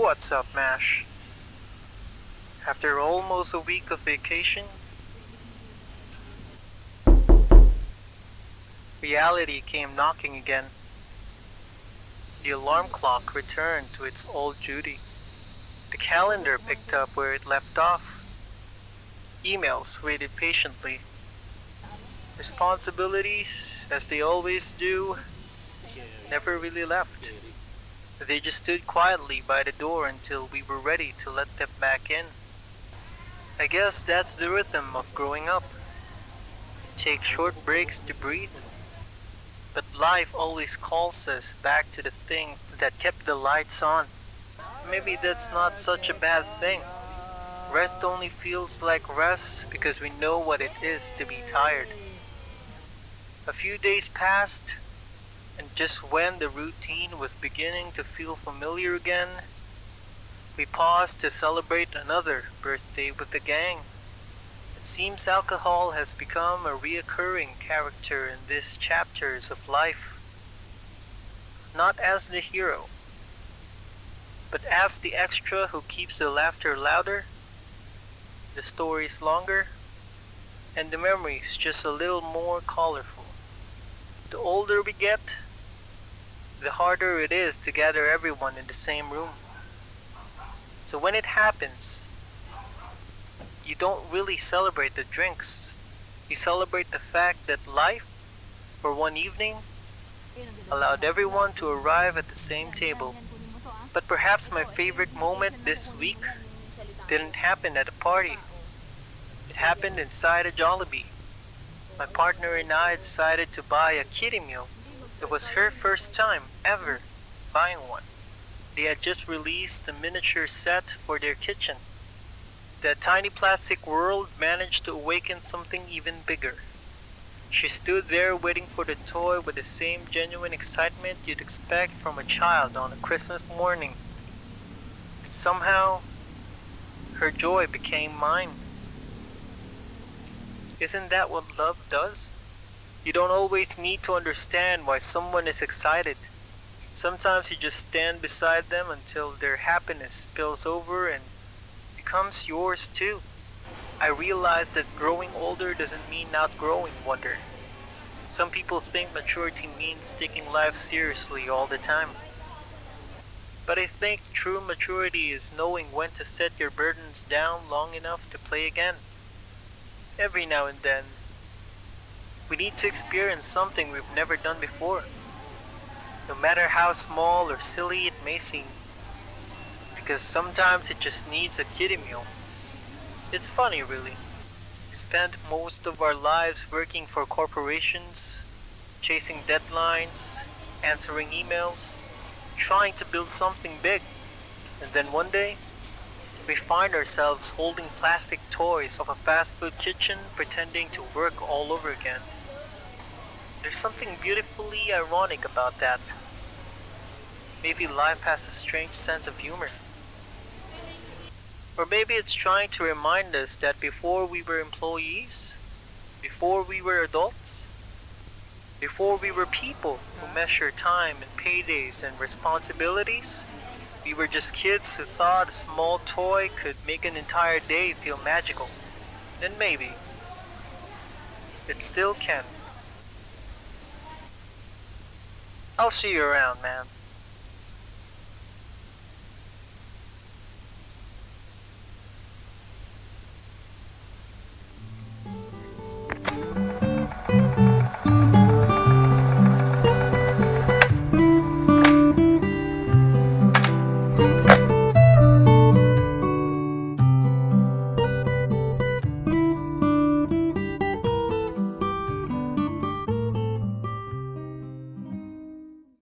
what's up, Mash? After almost a week of vacation, reality came knocking again. The alarm clock returned to its old duty. The calendar picked up where it left off. Emails waited patiently. Responsibilities, as they always do, never really left. They just stood quietly by the door until we were ready to let them back in. I guess that's the rhythm of growing up. Take short breaks to breathe. But life always calls us back to the things that kept the lights on. Maybe that's not such a bad thing. Rest only feels like rest because we know what it is to be tired. A few days passed, and just when the routine was beginning to feel familiar again, we paused to celebrate another birthday with the gang. It seems alcohol has become a reoccurring character in these chapters of life. Not as the hero, but as the extra who keeps the laughter louder, the stories longer, and the memories just a little more colorful. The older we get, the harder it is to gather everyone in the same room. So when it happens, you don't really celebrate the drinks. You celebrate the fact that life, for one evening, allowed everyone to arrive at the same table. But perhaps my favorite moment this week didn't happen at a party. It happened inside a Jollibee. My partner and I decided to buy a kiddie meal. It was her first time ever buying one. They had just released a miniature set for their kitchen. That tiny plastic world managed to awaken something even bigger. She stood there waiting for the toy with the same genuine excitement you'd expect from a child on a Christmas morning. And somehow, her joy became mine. Isn't that what love does? You don't always need to understand why someone is excited. Sometimes you just stand beside them until their happiness spills over and becomes yours too. I realize that growing older doesn't mean outgrowing wonder. Some people think maturity means taking life seriously all the time. But I think true maturity is knowing when to set your burdens down long enough to play again. Every now and then, we need to experience something we've never done before, no matter how small or silly it may seem, because sometimes it just needs a kiddie meal. It's funny, really. We spend most of our lives working for corporations, chasing deadlines, answering emails, trying to build something big, and then one day, we find ourselves holding plastic toys of a fast food kitchen pretending to work all over again. There's something beautifully ironic about that. Maybe life has a strange sense of humor. Or maybe it's trying to remind us that before we were employees, before we were adults, before we were people who measure time and paydays and responsibilities, we were just kids who thought a small toy could make an entire day feel magical. And maybe it still can. I'll see you around, man.